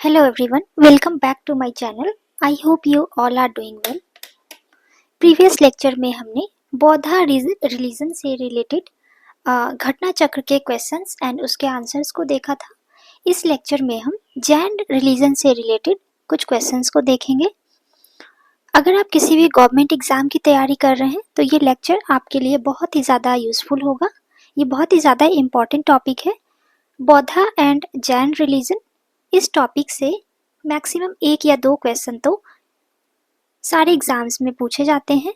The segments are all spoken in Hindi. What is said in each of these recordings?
Hello everyone, welcome back to my channel. I hope you all are doing well. Previous lecture में हमने बौद्धा रिलीजन से रिलेटेड घटना चक्र के क्वेश्चंस एंड उसके आंसर्स को देखा था। इस लेक्चर में हम जैन रिलीजन से रिलेटेड कुछ क्वेश्चंस को देखेंगे। अगर आप किसी भी गवर्नमेंट एग्जाम की तैयारी कर रहे हैं तो ये लेक्चर आपके लिए बहुत ही ज़्यादा यूजफुल होगा। ये बहुत ही ज़्यादा इम्पॉर्टेंट टॉपिक है, बौद्धा एंड जैन रिलीजन। इस टॉपिक से मैक्सिमम 1 या 2 क्वेश्चन तो सारे एग्जाम्स में पूछे जाते हैं।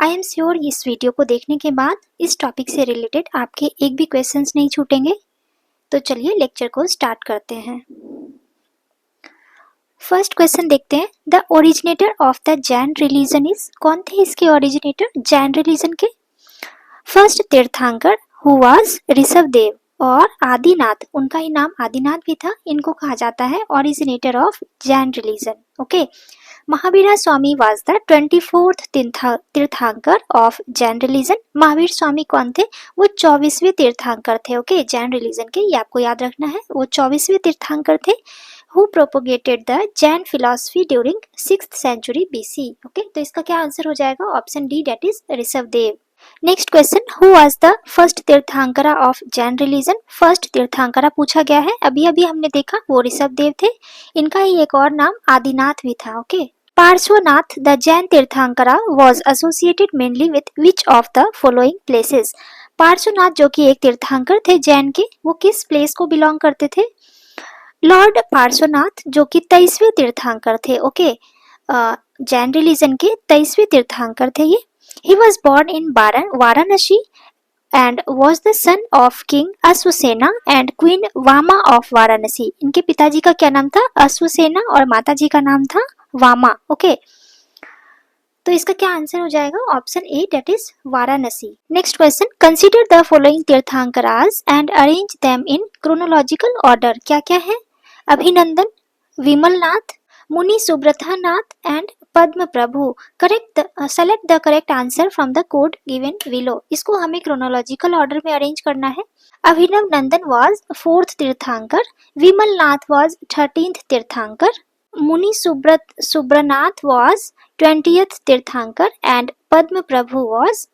आई एम श्योर इस वीडियो को देखने के बाद इस टॉपिक से रिलेटेड आपके एक भी क्वेश्चंस नहीं छूटेंगे। तो चलिए लेक्चर को स्टार्ट करते हैं। फर्स्ट क्वेश्चन देखते हैं, the originator of the Jain religion is. कौन थे इसके ओरिजिनेटर जैन रिलीजन के? फर्स्ट तीर्थंकर हु वाज ऋषभदेव और आदिनाथ, उनका ही नाम आदिनाथ भी था। इनको कहा जाता है originator of Jain religion. Okay, Mahavir Swami was the 24th तीर्थंकर ऑफ जैन रिलीजन। महावीर स्वामी कौन थे? वो 24वें तीर्थंकर थे। ओके, जैन रिलीजन के, ये आपको याद रखना है, वो 24वें तीर्थंकर थे। Who propagated the Jain philosophy during 6th century BC। Okay, तो इसका क्या आंसर हो जाएगा? Option D, that is Rishabhdev. Next question, who was the first tirthankara of Jain religion. First tirthankara पूछा गया है, अभी अभी हमने देखा वो ऋषभदेव थे। इनका ही एक और नाम आदिनाथ भी था। Okay, Parshvanath the Jain tirthankara was associated mainly with which of the following places। Parshvanath जो कि एक तीर्थंकर थे जैन के, वो किस प्लेस को बिलोंग करते थे? लॉर्ड पार्श्वनाथ जो कि 23वें तीर्थंकर थे। ओके, जैन रिलीजन के 23वें तीर्थंकर थे ये। He was born in Varanasi and was the son of King Ashwasena and Queen Vama of Varanasi। इनके पिताजी का क्या नाम था? अश्वसेना, और माताजी का नाम था वामा। ओके, तो इसका क्या आंसर हो जाएगा? Option A, that is Varanasi. Next question, consider the following tirthankaras and arrange them in chronological order. क्या क्या है? Abhinandan, Vimalnath, Muni Subratanath and Padma Prabhu. Correct, select the correct answer from the code given below. इसको हमें क्रोनोलॉजिकल ऑर्डर में अरेंज करना है। अभिनव नंदन वाज 4th तीर्थंकर, विमलनाथ वाज 13th तीर्थंकर, मुनि सुब्रनाथ वाज 20th तीर्थंकर and Padma Prabhu was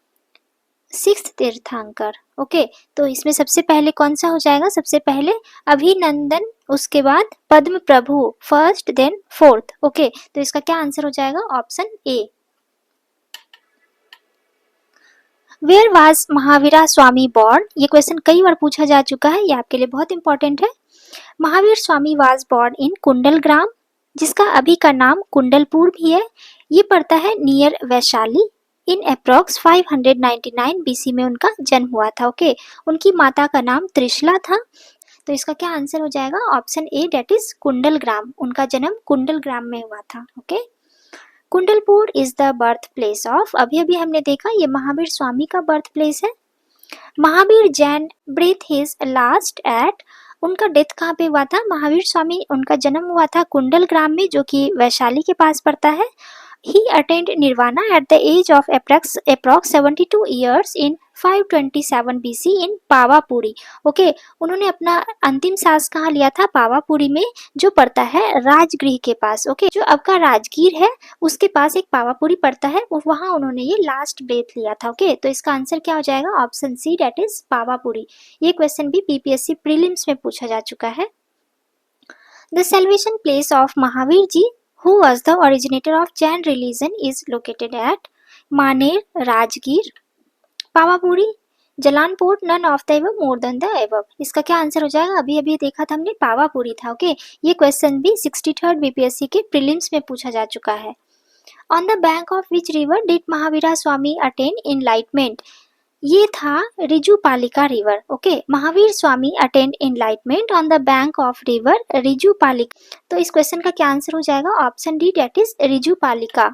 6th तीर्थंकर। ओके, तो इसमें सबसे पहले कौन सा हो जाएगा? सबसे पहले अभिनंदन, उसके बाद Padma Prabhu, first then 4th। Okay, तो इसका क्या आंसर हो जाएगा? Option A. Where was Mahavira Swami born. ये क्वेश्चन कई बार पूछा जा चुका है, ये आपके लिए बहुत इंपॉर्टेंट है। Mahavir Swami was born in कुंडलग्राम, जिसका अभी का नाम कुंडलपुर भी है। ये पड़ता है नियर वैशाली। इन अप्रॉक्स 599 BC में उनका जन्म हुआ था। ओके, उनकी माता का नाम त्रिशला था। तो इसका क्या आंसर हो जाएगा? Option A, that is Kundalgram. उनका जन्म कुंडलग्राम में हुआ था। Okay, Kundalpur is the birth place of. अभी अभी हमने देखा ये महावीर स्वामी का बर्थ प्लेस है। Mahavir Jain breathed his last at. उनका डेथ कहाँ पे हुआ था? महावीर स्वामी, उनका जन्म हुआ था कुंडलग्राम में, जो कि वैशाली के पास पड़ता है। He attained nirvana at the age of approx 72 years in 527 BC in Pawapuri. Okay, उन्होंने अपना अंतिम सांस कहाँ लिया था? पावापुरी में, जो पड़ता है राजगृह के पास। ओके, जो अब का राजगीर है उसके पास एक पावापुरी पड़ता है, वहां उन्होंने ये लास्ट ब्रेथ लिया था। ओके, तो इसका आंसर क्या हो जाएगा? Option C, that is Pawapuri. ये क्वेश्चन भी PPSC प्रीलिम्स में पूछा जा चुका है। The salvation place of Mahavir ji who was the originator of Jain religion is located at Maner, Rajgir, Pawapuri, Jalanpur, none of the above, more than the above। इसका क्या आंसर हो जाएगा? अभी अभी देखा था हमने, पावापुरी था। ओके, ये क्वेश्चन भी 63rd BPSC के प्रीलिम्स में पूछा जा चुका है। On the bank of which river did Mahavira Swami attain enlightenment? ये था Rijupalika river. Okay, Mahavir Swami attend enlightenment on the bank of river Rijupalika. तो इस क्वेश्चन का क्या आंसर हो जाएगा? Option D, that is Rijupalika.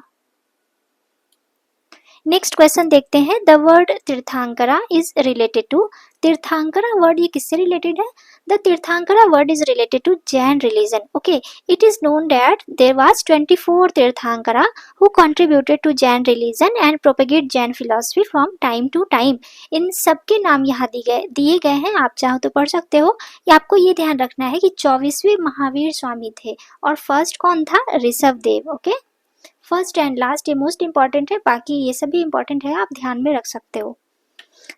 Next question देखते हैं, the word tirthankara is related to, tirthankara word ये किससे रिलेटेड है? The tirthankara word is related to Jain religion. Okay, it is known that there was 24 tirthankara who contributed to Jain religion and propagate Jain philosophy from time to time. इन सबके नाम यहाँ दिए गए हैं, आप चाहो तो पढ़ सकते हो. ये आपको ये ध्यान रखना है कि 24वें महावीर स्वामी थे और फर्स्ट कौन था? Rishabh Dev. Okay, first and last ये मोस्ट इंपॉर्टेंट है, बाकी ये सभी इंपॉर्टेंट है, आप ध्यान में रख सकते हो.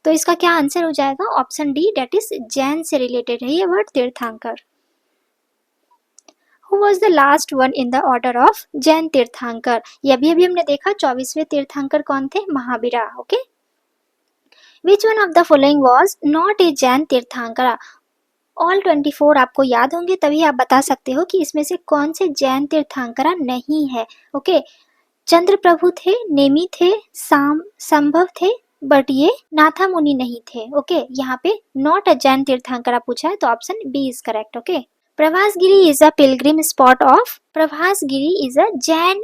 तो इसका क्या आंसर हो जाएगा? Option D, that is Jain से रिलेटेड है ये word tirthankar. Who was the last one in the order of Jain tirthankar? ये अभी हमने देखा 24वें तीर्थांकर कौन थे? Mahavira. Okay, Which one of the following was not a Jain tirthankara? All 24 आपको याद होंगे, तभी आप बता सकते हो कि इसमें से कौन से जैन तीर्थांकरा नहीं है. ओके, चंद्र प्रभु थे, नेमी थे, संभव थे, बट ये नाथा मुनि नहीं थे. ओके, यहाँ पे नॉट अ जैन तीर्थांकरा पूछा है, तो option B is correct. Okay, Prabhasgiri is a pilgrim spot of, Prabhasgiri is a Jain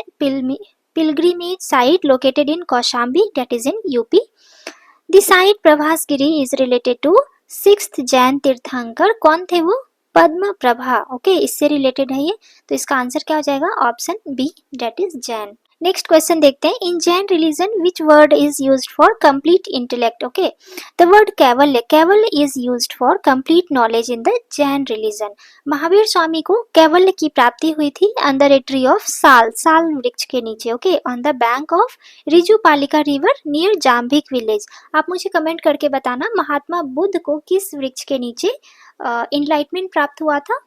pilgrimage site located in Kaushambi, that is in UP. The site Prabhasgiri is related to 6th Jain tirthankar. कौन थे वो? पद्म प्रभा. ओके, इससे रिलेटेड है ये, तो इसका आंसर क्या हो जाएगा? Option B, that is Jain. Next question देखते हैं, in Jain religion which word is used for complete intellect? Okay, the word Kaivalya, Kaivalya is used for complete knowledge in the Jain religion. Mahavir Swami को कैवल्य की प्राप्ति हुई थी अंडर ए ट्री ऑफ साल, साल वृक्ष के नीचे. Okay, on the bank of Rijupalika river near Jambhik village. आप मुझे कमेंट करके बताना महात्मा बुद्ध को किस वृक्ष के नीचे इनलाइटमेंट प्राप्त हुआ था.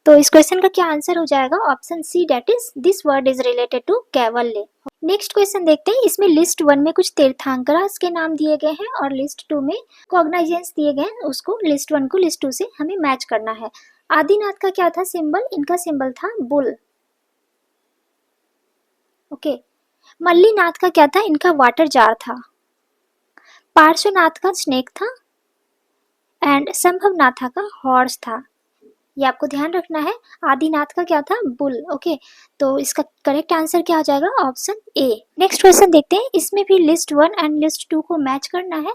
तो इस क्वेश्चन का क्या आंसर हो जाएगा? Option C, that is this word is related to Kaivalya. Next question देखते हैं, इसमें लिस्ट 1 में कुछ तीर्थांकरास के नाम दिए गए हैं और लिस्ट 2 में कॉग्नाइजेंस दिए गए हैं, उसको लिस्ट 1 को लिस्ट 2 से हमें मैच करना है. आदिनाथ का क्या था सिंबल? इनका सिंबल था बुल. ओके, मल्लीनाथ का क्या था? इनका वाटर जार था. पार्श्वनाथ का स्नेक था एंड संभवनाथा का हॉर्स था. ये आपको ध्यान रखना है. आदिनाथ का क्या था? बुल. ओके, तो इसका करेक्ट आंसर क्या हो जाएगा? ऑप्शन ए. नेक्स्ट क्वेश्चन देखते हैं, इसमें भी लिस्ट 1 एंड लिस्ट 2 को मैच करना है.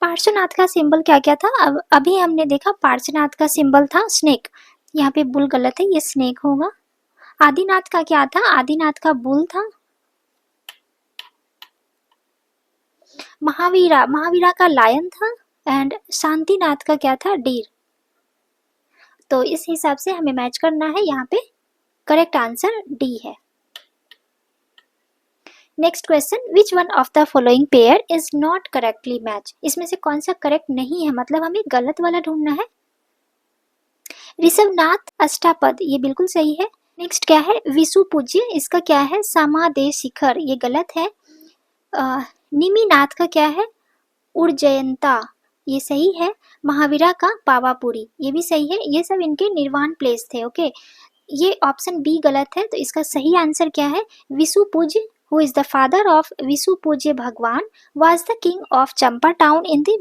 पार्श्वनाथ का सिंबल क्या क्या था? अभी हमने देखा पार्श्वनाथ का सिंबल था स्नेक, यहाँ पे बुल गलत है, ये स्नेक होगा. आदिनाथ का क्या था? आदिनाथ का बुल था. महावीरा, महावीरा का लायन था एंड शांतिनाथ का क्या था? डीर. तो इस हिसाब से हमें मैच करना है, यहाँ पे करेक्ट आंसर डी है. Next question, which one of the following pair is not correctly match? इसमें से कौन सा करेक्ट नहीं है, मतलब हमें गलत वाला ढूंढना है. ऋषभनाथ अष्टापद, ये बिल्कुल सही है. नेक्स्ट क्या है? विशु पूज्य, इसका क्या है? समादे शिखर, ये गलत है. निमिनाथ का क्या है? उर्जयंता, ये सही है. महावीरा का पावापुरी, ये भी सही है. ये सब इनके निर्वाण प्लेस थे. ओके, ये ऑप्शन बी गलत है, तो इसका सही आंसर क्या है? Vishupujya, who is the father of Vishupujya Bhagwan, was the king of Champa town in the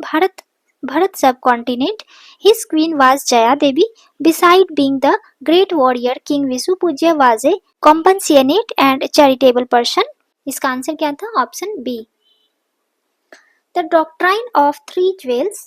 Bharat subcontinent. His queen was Jaya Devi. Beside being the great warrior, king Vishupujya was a compassionate and charitable person. इसका आंसर क्या था? Option B. The doctrine of three jewels,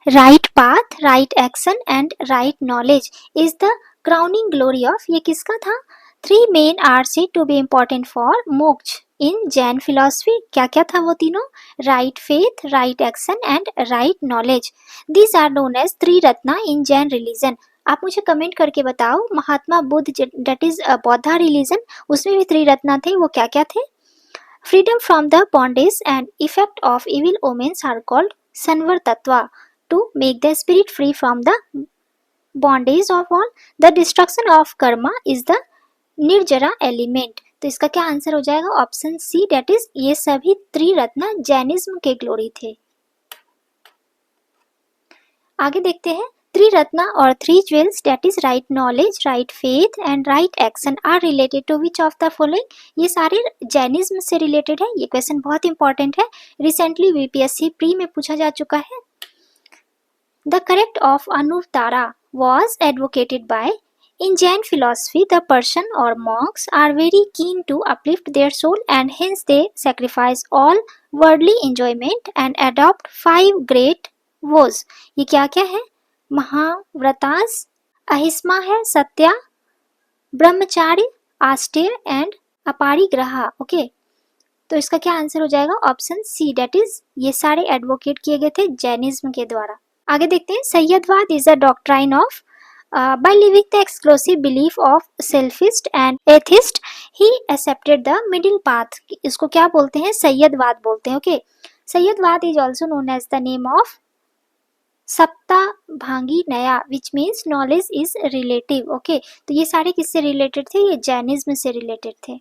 right path, right action and right knowledge is the crowning glory of, ये किसका था? Three men are said to be important for मोक्ष in Jain philosophy. क्या क्या था वो तीनों? Right faith, right action and right knowledge. These are known as three Ratna in Jain religion. आप मुझे कमेंट करके बताओ, Mahatma Buddha, that is Bauddha religion, उसमें भी 3 रत्ना थे, वो क्या क्या थे? Freedom from the bondage and effect of evil omens are called Sanvar Tattva, to make the spirit free from the bondage of all. The destruction of karma is the Nirjara element. तो इसका क्या आंसर हो जाएगा? ऑप्शन सी, डेट इज ये सभी त्रिरत्न जैनिज्म के ग्लोरी थे. आगे देखते हैं, त्रिरत्ना और 3 jewels, that is right knowledge, right faith and right action are related to which of the following? ये सारे जैनिज्म से रिलेटेड है. ये क्वेश्चन बहुत इंपॉर्टेंट है, रिसेंटली वीपीएससी प्री में पूछा जा चुका है. The correct of Anuttara was advocated by In Jain philosophy, the person or monks are very keen to uplift their soul and hence they sacrifice all worldly enjoyment and adopt 5 great vows. ये क्या क्या है? महाव्रतास, अहिस्मा है, सत्या, ब्रह्मचार्य, आस्टेय एंड अपरिग्रह. ओके, तो इसका क्या आंसर हो जाएगा? ऑप्शन सी, डेट इज ये सारे एडवोकेट किए गए थे जैनिज्म के द्वारा. आगे देखते हैं. Syadvad is a doctrine of by leaving the exclusive belief of selfist and atheist he accepted the middle path. इसको क्या बोलते हैं? सैयदवाद बोलते हैं. Okay, Syadvada is also known as the name of Saptabhangi naya which means knowledge is relative. Okay, तो ये सारे किससे रिलेटेड थे? ये जैनिज्म से रिलेटेड थे.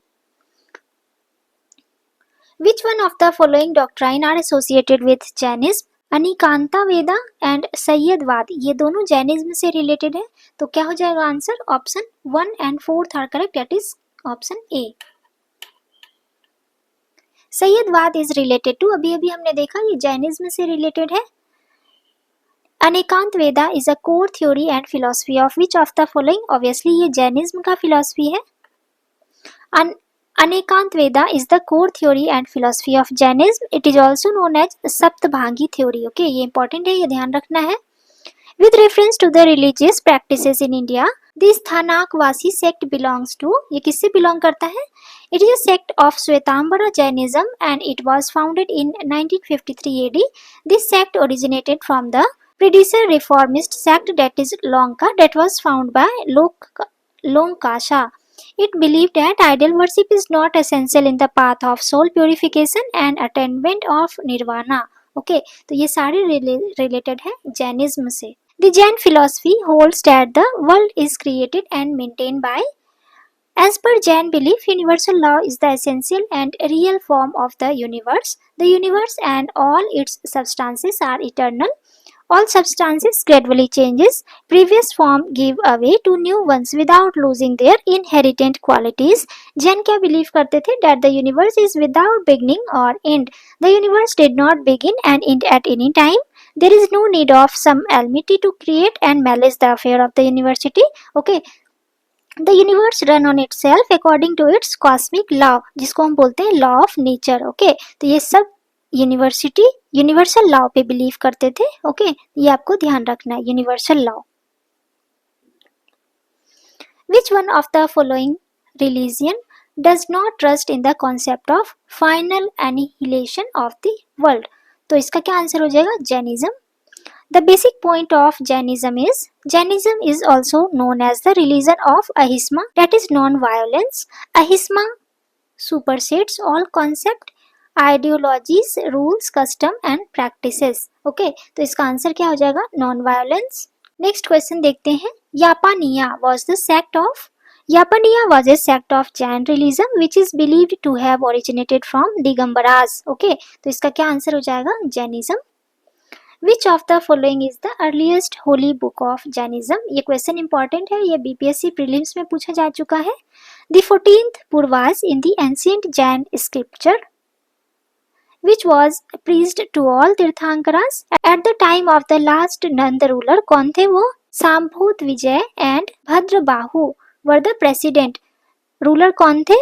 Which one of the following doctrine are associated with Jainism? Anekanta Veda and Syadvada, ये दोनों जैनिज्म से रिलेटेड है. तो क्या हो जाएगा answer? Option 1 and 4 are correct, that is option A. Syadvada is related to, अभी अभी हमने देखा ये जैनिज्म से रिलेटेड है. Anekanta Veda is a core theory and philosophy of which of the following? Obviously ये जैनिज्म का फिलोसफी है. Anekant Veda is the core theory and philosophy of Jainism. It is also known as Saptabhangi theory. Okay, ये important है, ये ध्यान रखना है. With reference to the religious practices in India, this Thanakvasi sect belongs to, ये किससे belong करता है? It is a sect of Shvetambara Jainism and it was founded in 1953 AD. This sect originated from the predecessor reformist sect that is Lonka, that was founded by Lonkasha. It believed that idol worship is not essential in the path of soul purification and attainment of nirvana. Okay, तो ये सारे related है जैनिज्म से. The Jain philosophy holds that the world is created and maintained by, as per Jain belief, universal law is the essential and real form of the universe. The universe and all its substances are eternal. All substances gradually changes. Previous form give away to new ones without losing their inherent qualities. Jain क्या believe करते थे? That the universe is without beginning or end. The universe did not begin and end at any time. There is no need of some almighty to create and manage the affair of the university. Okay. The universe run on itself according to its cosmic law, जिसको हम बोलते हैं law of nature. Okay, तो ये सब यूनिवर्सल लॉ पे बिलीव करते थे. ओके, ये आपको ध्यान रखना है, universal law. Which one of the following religion does not trust in the concept of final annihilation of the world? तो इसका क्या आंसर हो जाएगा? Jainism. The basic point of Jainism is also known as the religion of अहिस्मा, दैट इज नॉन वायोलेंस. अहिस्मा supersedes all concept, ideologies, rules, custom and practices. Okay, तो इसका आंसर क्या हो जाएगा? Non violence. नेक्स्ट क्वेश्चन देखते हैं. Yapaniya was the sect of, Yapaniya was a sect of Jain religion which is believed to have originated from Digambaras. Okay, तो इसका क्या आंसर हो जाएगा? Jainism. Which of the following is the earliest holy book of Jainism? ये क्वेश्चन इंपॉर्टेंट है, ये BPSC प्रीलिम्स में पूछा जा चुका है. The 14th Purvas in the ancient Jain scripture, which was preached to all Tirthankaras at the time of the last Nanda ruler. कौन थे वो? Sambhut Vijay and Bhadrabahu were the president. Ruler कौन थे?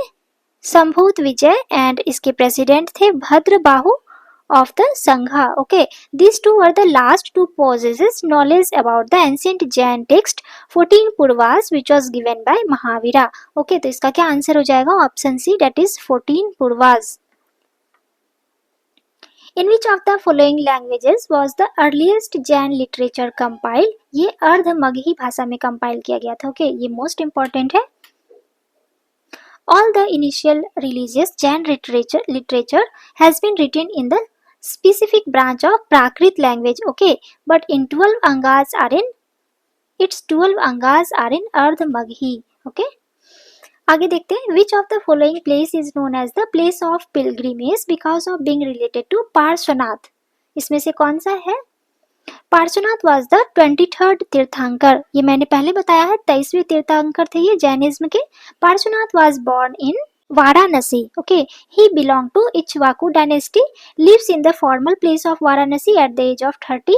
संभूत विजय एंड इसके प्रेसिडेंट थे Bhadrabahu of the Sangha. Okay, these two were the last to possess knowledge about the ancient Jain text 14 Purvas which was given by Mahavira. Okay, तो इसका क्या आंसर हो जाएगा? Option C, that is 14 Purvas. In which of the following languages was the earliest Jain literature compiled? ये अर्धमगही भाषा में कंपाइल किया गया था. Okay, ये मोस्ट इंपॉर्टेंट है. All the initial religious Jain literature has been written in the specific branch of Prakrit language. Okay, but in 12 angas are in Ardhamaghi. Okay, आगे देखते हैं. Which of the following place is known as the place of pilgrimage because of being related to Parshvanath? इसमें से कौन सा है? पार्श्वनाथ वॉज द 23rd तीर्थंकर. ये मैंने पहले बताया है, 23वें तीर्थंकर थे ये जैनिज्म के. Parshvanath was born in Varanasi. Okay, he belong to Ikshvaku dynasty, lives in the formal place of Varanasi at the age of 30.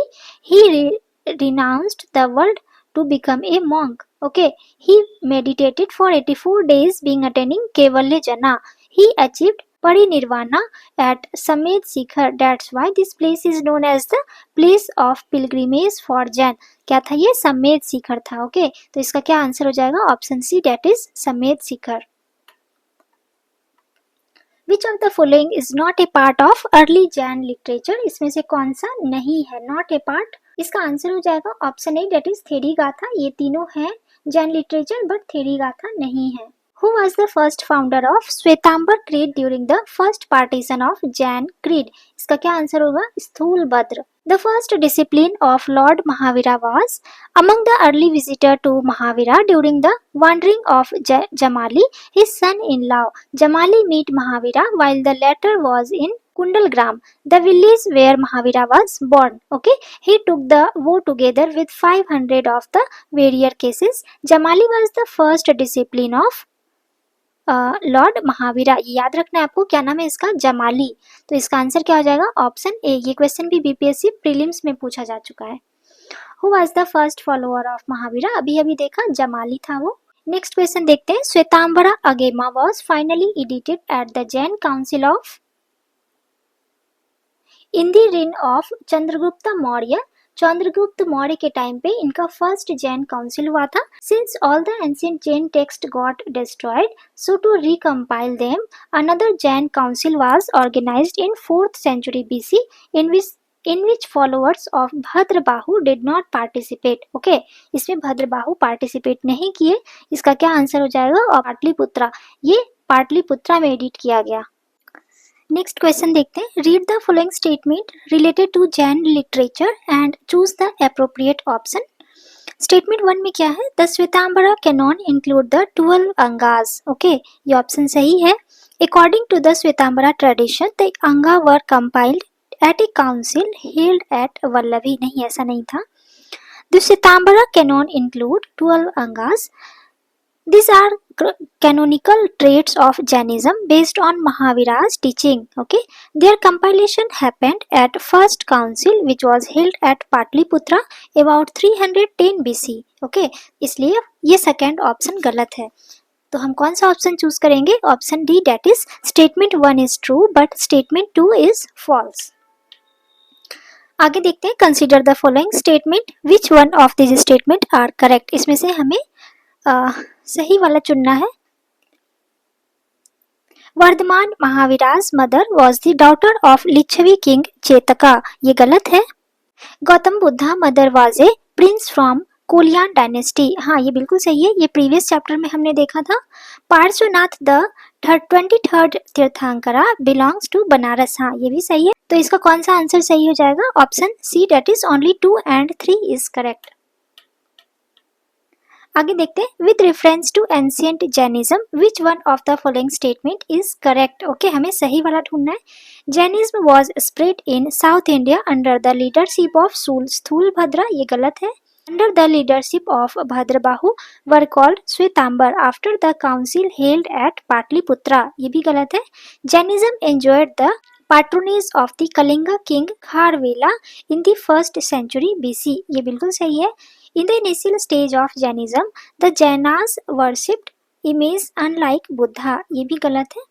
He renounced the world to become a monk. Okay, he meditated for 84 days being attaining Kevalya Jana. He achieved Parinirvana at Samed Shikhar. That's why this place is known as the place of pilgrimage for Jain. क्या था ये? समेत शिखर था. ओके, तो इसका क्या आंसर हो जाएगा? ऑप्शन सी, डेट इज समेत शिखर. Which of the following is not a part of early Jain literature? इसमें से कौन सा नहीं है? Not a part. इसका आंसर हो जाएगा option A, that is Therigatha. ये तीनों हैं जैन लिटरेचर बट थेरी गाथा नहीं है. Who was the first founder of Shwetambar Creed during the first partition of Jain Creed? इसका क्या आंसर होगा? Sthulabhadra. The first disciple of Lord Mahavira was among the early visitor to Mahavira during the wandering of Jamali, his son-in-law. Jamali met Mahavira while the latter was in Kundalgram, the village where Mahavira was born. Okay, he took the vow together with 500 of the warrior cases. Jamali was the first disciple of Lord Mahavira. ये याद रखना है आपको. क्या नाम है इसका? जमाली. तो इसका आंसर क्या हो जाएगा? ऑप्शन ए. ये क्वेश्चन भी बीपीएससी प्रीलिम्स में पूछा जा चुका है. Who was the first follower of Mahavira? अभी अभी देखा, जमाली था वो. नेक्स्ट क्वेश्चन देखते हैं. Shvetambara Agama was finally edited at the Jain council of in the reign of Chandragupta Maurya. Chandragupta Maurya के टाइम पे इनका फर्स्ट जैन काउंसिल हुआ था. Since all the ancient Jain text got destroyed, so to recompile them another Jain council was organised in 4th century BC in which followers of Bhadrabahu did not participate. Okay, इसमें भद्रबाहु पार्टिसिपेट नहीं किए. इसका क्या आंसर हो जाएगा? और पाटलिपुत्रा. ये पाटलिपुत्रा में एडिट किया गया. नेक्स्ट क्वेश्चन देखते हैं. Read the following statement related to Jain literature and choose the appropriate option. Statement 1 में क्या है? The Shvetambara canon include the 12 Angas. Okay, ये ऑप्शन सही है. According to the Shvetambara tradition the Anga were compiled at a council held at Vallabhi. नहीं, ऐसा नहीं था. The Shvetambara canon include 12 Angas. These are canonical traits of Jainism based on Mahavira's teaching. Okay, their compilation happened at first council which was held at Patliputra about 310 BC. Okay, इसलिए ये सेकेंड ऑप्शन गलत है. तो हम कौन सा ऑप्शन चूज करेंगे? Option D, that is statement 1 is true but statement 2 is false. आगे देखते हैं. Consider the following statement. Which one of this statement are correct? इसमें से हमें सही वाला चुनना है. Vardhaman Mahavira's mother was the daughter of Licchavi king Chetaka. ये गलत है. Gautam Buddha mother was a prince from Koliyan dynasty. हाँ, ये बिल्कुल सही है. ये प्रीवियस चैप्टर में हमने देखा था. Parshvanath the 23rd Tirthankara belongs to Banaras. हाँ, ये भी सही है. तो इसका कौन सा आंसर सही हो जाएगा? Option C, that is only 2 and 3 is correct. आगे देखते हैं. With reference to ancient Jainism which one of the following statement is correct? Okay, हमें सही वाला ढूंढना है. Jainism was spread in south India under the leadership of Sthulabhadra. ये गलत है. Under the leadership of Bhadrabahu were called Shvetambar after the council held at Pataliputra. ये भी गलत है. Jainism enjoyed the patronage of the Kalinga king Kharvela in the 1st century BC. ये बिल्कुल सही है. In the initial stage of Jainism, the Jainas worshipped image unlike Buddha. ये भी गलत है.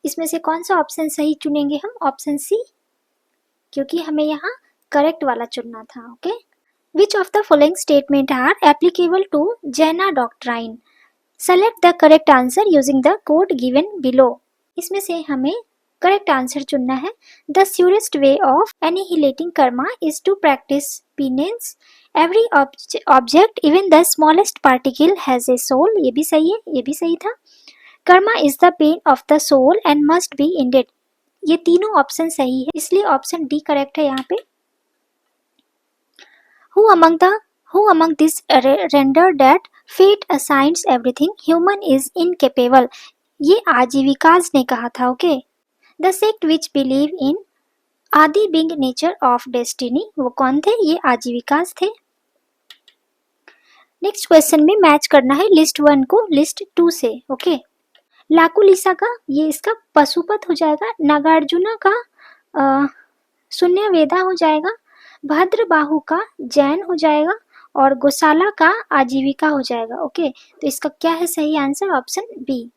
इसमें से कौन सा ऑप्शन सही चुनेंगे हम? ऑप्शन सी, क्योंकि हमें यहाँ करेक्ट वाला चुनना था. Okay. Which of the following statement are applicable to Jaina doctrine? Select the correct answer using the code given below. इसमें से हमें करेक्ट आंसर चुनना है. The surest way of annihilating karma is to practise penance. Every object even the smallest particle has a soul. ये भी सही है. ये भी सही था. Karma is the pain of the soul and must be ended. ये तीनों ऑप्शन सही है, इसलिए ऑप्शन डी करेक्ट है यहाँ पे. Who among this render that fate assigns everything human is incapable? ये आजीविकाज ने कहा था. Okay. The sect which believe in आदि बिंग नेचर ऑफ डेस्टिनी. वो कौन थे? ये आजीविकाज थे. नेक्स्ट क्वेश्चन में मैच करना है लिस्ट 1 को लिस्ट 2 से. ओके. लाकुलिसा का ये इसका पशुपत हो जाएगा. नागार्जुना का शून्य वेदा हो जाएगा. भद्रबाहु का जैन हो जाएगा और गोशाला का आजीविका हो जाएगा। ओके, तो इसका क्या है सही answer? Option B.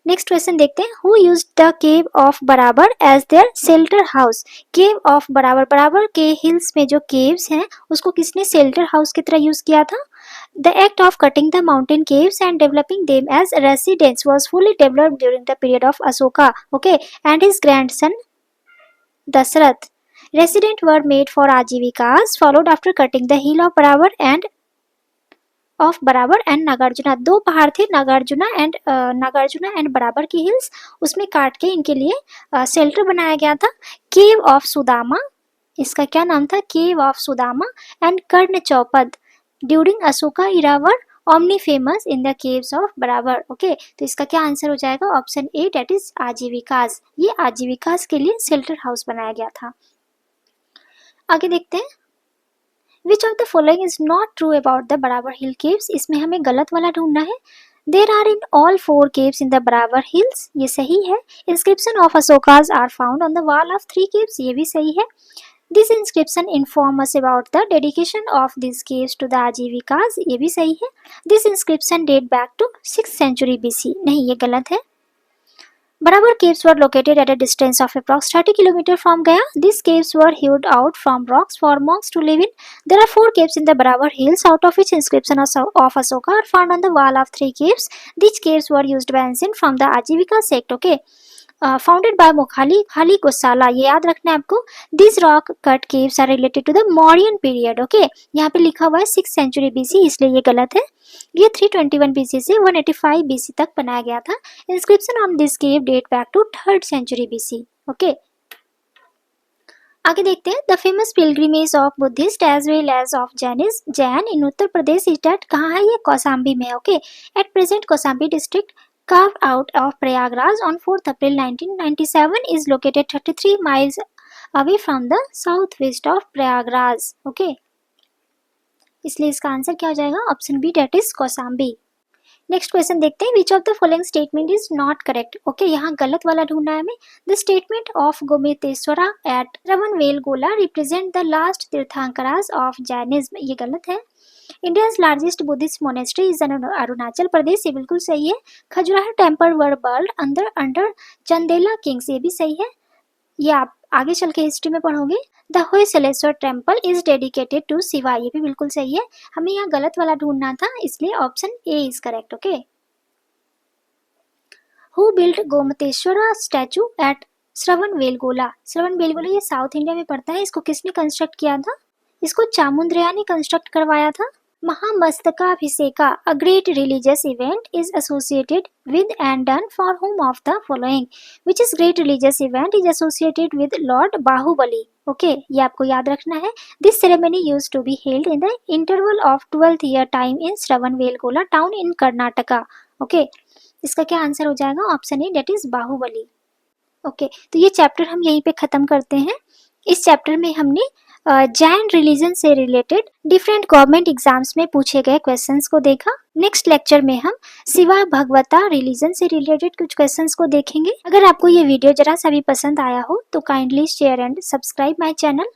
Next question देखते हैं। Who used the cave of Barabar as their shelter house? Cave of Barabar, Barabar के हिल्स में जो केव्स हैं उसको किसने शेल्टर हाउस की तरह यूज किया था? The act of cutting the mountain caves and developing them as residence was fully developed during the period of Ashoka, okay, and his grandson Dasarath. Residents were made for Ajivikas, followed after cutting the hill of Barabar and Nagarjuna. दो पहाड़ थे, नागार्जुना एंड बराबर की हिल्स, उसमें काट के इनके लिए शेल्टर बनाया गया था। केव ऑफ सुदामा, इसका क्या नाम था? Cave of Sudama and Karna Chaupar during Ashoka era were only famous in the caves of Barabar. Okay, तो इसका क्या आंसर हो जाएगा? Option A, that is Ajivikas. ये आजीविकास के लिए शेल्टर हाउस बनाया गया था। आगे देखते हैं। Which of the following is not true about the Barabar Hill caves? इसमें हमें गलत वाला ढूंढना है। There are in all 4 caves in the Barabar Hills, ये सही है। Inscription of Ashokas are found on the wall of 3 caves, ये भी सही है। This inscription inform us about the dedication of these caves to the Ajivikas, ये भी सही है। This inscription date back to 6th century BC, नहीं, ये गलत है। Barabar caves were located at a distance of approx 30 km from Gaya. These caves were hewed out from rocks for monks to live in. There are 4 caves in the Barabar Hills, out of which inscription of Ashoka are found on the wall of 3 caves. These caves were used by ancient from the Ajivika sect. Okay. Founded by Mokhali Gosala, ये याद रखना है आपको। These rock cut caves are related to the Mauryan period. Okay, यहाँ पे लिखा हुआ है 6th century BC, इसलिए ये गलत है। ये 321 BC से 185 BC तक बनाया गया था। Inscription on this cave date back to 3rd century BC. Okay. आगे देखते हैं। The famous pilgrimage of Buddhist as well as of Jain in Uttar Pradesh state कहाँ है? ये कौशाम्बी में। Okay. At present Kaushambi district carved out of Prayagraj on 4th April 1997 is located 33 miles away from the southwest of Prayagraj. Okay. इसलिए इसका आंसर क्या हो जाएगा? Option B, that is Kaushambi. Next question देखते हैं। Which of the following statement is not correct? Okay, यहाँ गलत वाला ढूंढना है हमें। The statement of Gomateshwara at Shravanabelagola represent the last Tirthankaras of Jainism, ये गलत है। India's largest Buddhist monastery is Arunachal Pradesh, ये बिल्कुल सही है। Khajuraho temple were build under Chandela kings, ये भी सही है। ये आप आगे चल के हिस्ट्री में पढ़ोगे। The Hoysaleswara temple is dedicated to Shiva, ये भी बिल्कुल सही है। हमें यहाँ गलत वाला ढूंढना था, इसलिए option A is correct. Okay. Who build Gomateshwara statue at Shravanabelagola? Shravanabelagola ये साउथ इंडिया में पड़ता है। इसको किसने कंस्ट्रक्ट किया था? इसको चामुंद्रया ने कंस्ट्रक्ट करवाया था। Mahamastakaabhiseka, a great religious event, is associated with and done for whom of the following? Which is great religious event is associated with Lord Bahubali? Okay, ये आपको याद रखना है। This ceremony used to be held in the interval of 12th year time in Shravanbelgola town in Karnataka. Okay, इसका क्या आंसर हो जाएगा? Option A, that is Bahubali. Okay, तो ये चैप्टर हम यहीं पे खत्म करते हैं। इस चैप्टर में हमने जैन रिलीजन से रिलेटेड डिफरेंट गवर्नमेंट एग्जाम्स में पूछे गए क्वेश्चंस को देखा। नेक्स्ट लेक्चर में हम शिवा भगवता रिलीजन से रिलेटेड कुछ क्वेश्चंस को देखेंगे। अगर आपको ये वीडियो जरा सा भी पसंद आया हो तो kindly share and subscribe my channel.